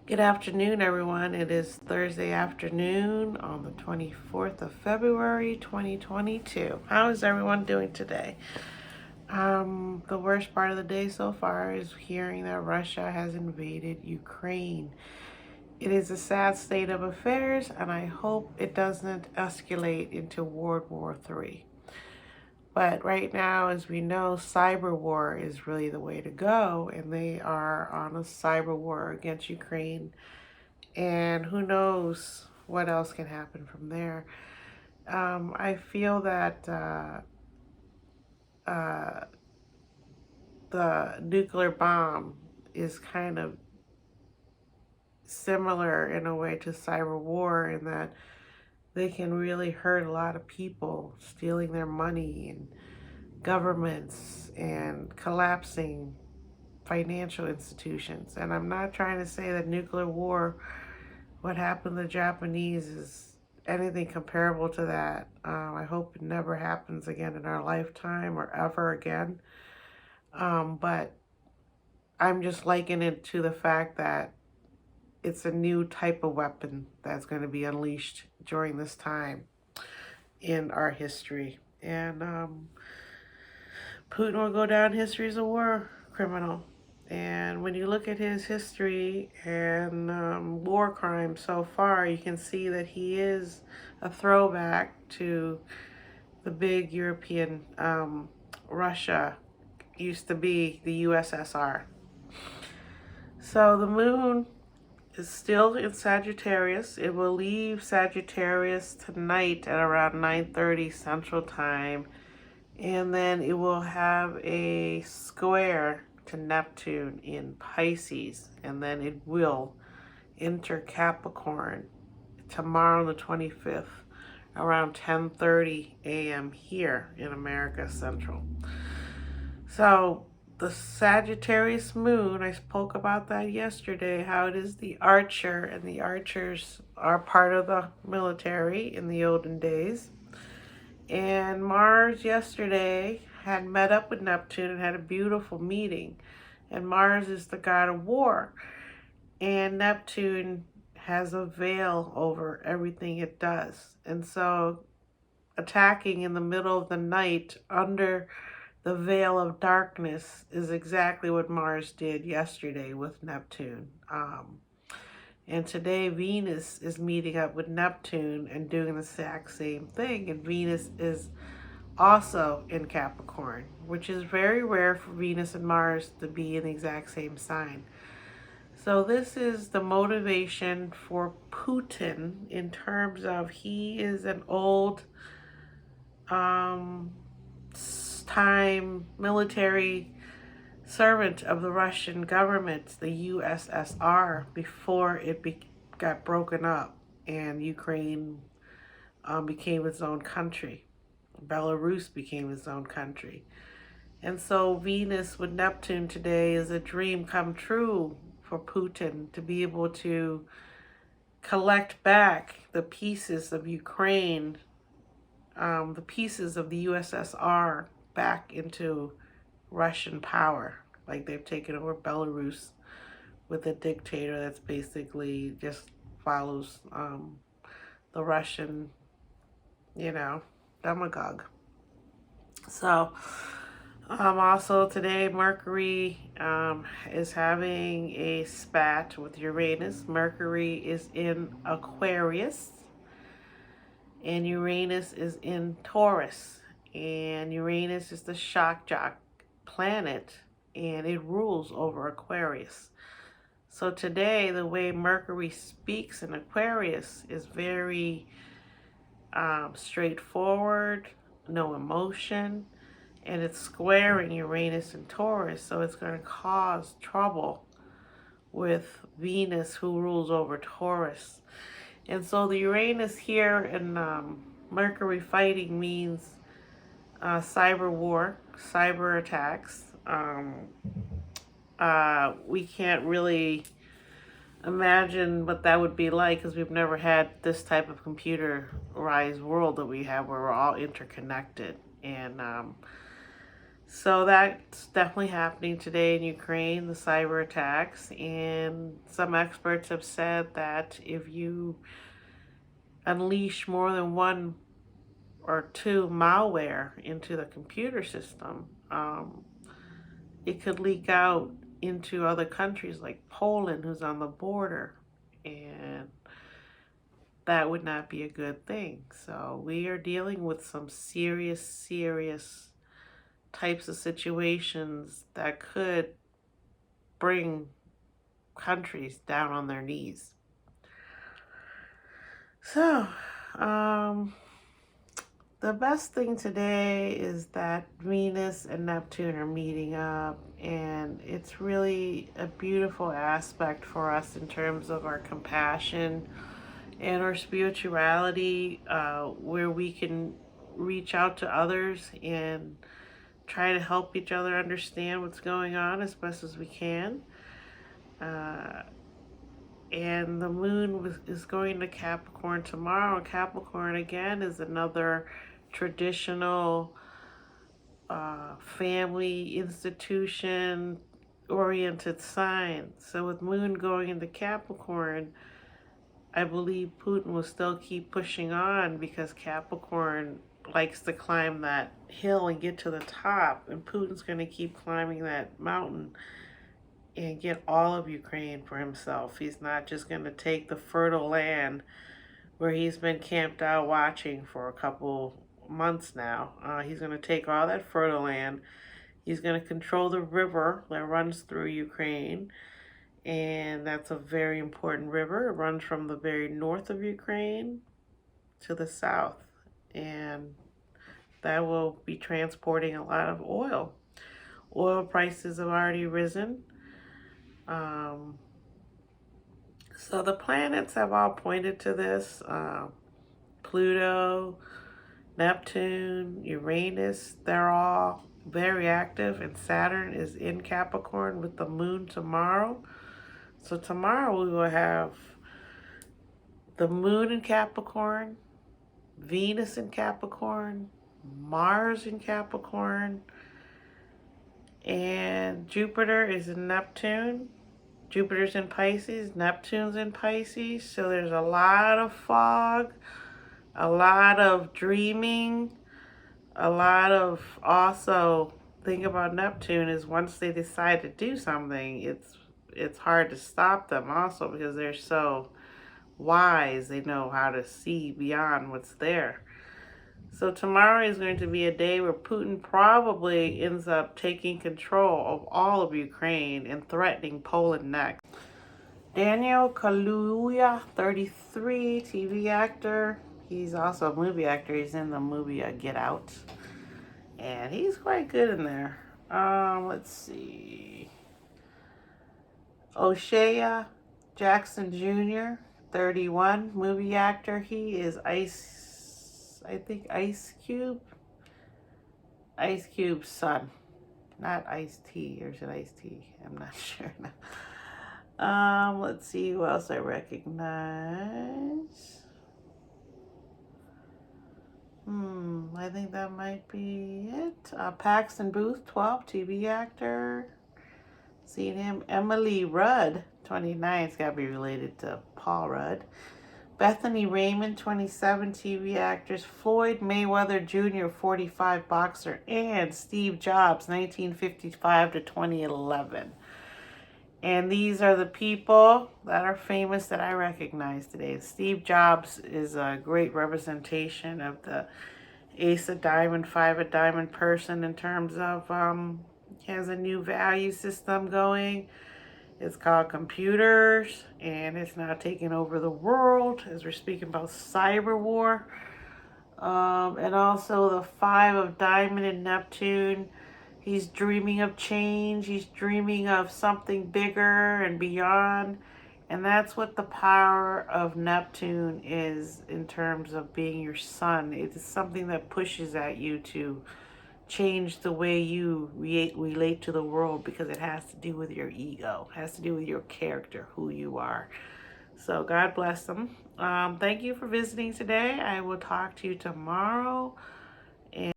Good afternoon, everyone. It is Thursday afternoon on the 24th of February, 2022. How is everyone doing today? The worst part of the day so far is hearing that Russia has invaded Ukraine. It is a sad state of affairs, and I hope it doesn't escalate into World War III. But right now, as we know, cyber war is really the way to go, and they are on a cyber war against Ukraine. And who knows what else can happen from there. I feel that the nuclear bomb is kind of similar in a way to cyber war in that they can really hurt a lot of people, stealing their money and governments and collapsing financial institutions. And I'm not trying to say that nuclear war, what happened to the Japanese, is anything comparable to that. I hope it never happens again in our lifetime or ever again. But I'm just likening it to the fact that it's a new type of weapon that's going to be unleashed during this time in our history. And Putin will go down history as a war criminal. And when you look at his history and war crimes so far, you can see that he is a throwback to the big European Russia used to be the USSR. So the moon is still in Sagittarius. It will leave Sagittarius tonight at around 9:30 Central Time. And then it will have a square to Neptune in Pisces. And then it will enter Capricorn tomorrow, the 25th, around 10:30 a.m. here in America Central. So the Sagittarius moon, I spoke about that yesterday, how it is the archer, and the archers are part of the military in the olden days. And Mars yesterday had met up with Neptune and had a beautiful meeting. And Mars is the god of war. And Neptune has a veil over everything it does. And so attacking in the middle of the night under the veil of darkness is exactly what Mars did yesterday with Neptune. And today Venus is meeting up with Neptune and doing the exact same thing. And Venus is also in Capricorn, which is very rare for Venus and Mars to be in the exact same sign. So this is the motivation for Putin in terms of he is an old time military servant of the Russian government, the USSR, before it got broken up and Ukraine became its own country. Belarus became its own country. And so Venus with Neptune today is a dream come true for Putin to be able to collect back the pieces of Ukraine, the pieces of the USSR back into Russian power. Like they've taken over Belarus with a dictator that's basically just follows the Russian, demagogue. So also today Mercury is having a spat with Uranus. Mercury is in Aquarius and Uranus is in Taurus. And Uranus is the shock jock planet and it rules over Aquarius. So today the way Mercury speaks in Aquarius is very straightforward, no emotion, and it's squaring Uranus and Taurus, so it's going to cause trouble with Venus, who rules over Taurus. And so the Uranus here and Mercury fighting means cyber war, cyber attacks. We can't really imagine what that would be like because we've never had this type of computerized world that we have where we're all interconnected. And So that's definitely happening today in Ukraine, the cyber attacks. And some experts have said that if you unleash more than one or two malware into the computer system, it could leak out into other countries like Poland, who's on the border. And that would not be a good thing. So we are dealing with some serious types of situations that could bring countries down on their knees. So, the best thing today is that Venus and Neptune are meeting up, and it's really a beautiful aspect for us in terms of our compassion and our spirituality, where we can reach out to others and try to help each other understand what's going on as best as we can. And the moon is going to Capricorn tomorrow. Capricorn, again, is another traditional family institution oriented sign. So with moon going into Capricorn, I believe Putin will still keep pushing on because Capricorn likes to climb that hill and get to the top, and Putin's going to keep climbing that mountain and get all of Ukraine for himself. He's not just going to take the fertile land where he's been camped out watching for a couple months now. He's going to take all that fertile land. He's going to control the river that runs through Ukraine. And that's a very important river. It runs from the very north of Ukraine to the south. And that will be transporting a lot of oil. Oil prices have already risen. So the planets have all pointed to this. Pluto, Neptune, Uranus, they're all very active, and Saturn is in Capricorn with the moon tomorrow. So tomorrow we will have the moon in Capricorn, Venus in Capricorn, Mars in Capricorn, and Jupiter is in Neptune. Jupiter's in Pisces, Neptune's in Pisces, so there's a lot of fog, a lot of dreaming, a lot of also, thing about Neptune is once they decide to do something, it's hard to stop them also because they're so wise. They know how to see beyond what's there. So tomorrow is going to be a day where Putin probably ends up taking control of all of Ukraine and threatening Poland next. Daniel Kaluuya, 33, TV actor. He's also a movie actor. He's in the movie Get Out. And he's quite good in there. Let's see. O'Shea Jackson Jr., 31, movie actor. He is Ice Cube's son. Not Ice-T, or is it Ice-T? I'm not sure now. Let's see who else I recognize. I think that might be it. Paxton Booth, 12, TV actor. Seen him. Emily Rudd, 29. It's got to be related to Paul Rudd. Bethany Raymond, 27, TV actress. Floyd Mayweather Jr., 45, boxer. And Steve Jobs, 1955 to 2011. And these are the people that are famous that I recognize today. Steve Jobs is a great representation of the Ace of Diamond, Five of Diamond person in terms of he has a new value system going. It's called computers, and it's now taking over the world as we're speaking about cyber war. And also the Five of Diamond and Neptune. He's dreaming of change. He's dreaming of something bigger and beyond. And that's what the power of Neptune is in terms of being your sun. It is something that pushes at you to change the way you relate to the world because it has to do with your ego. It has to do with your character, who you are. So God bless them. Thank you for visiting today. I will talk to you tomorrow.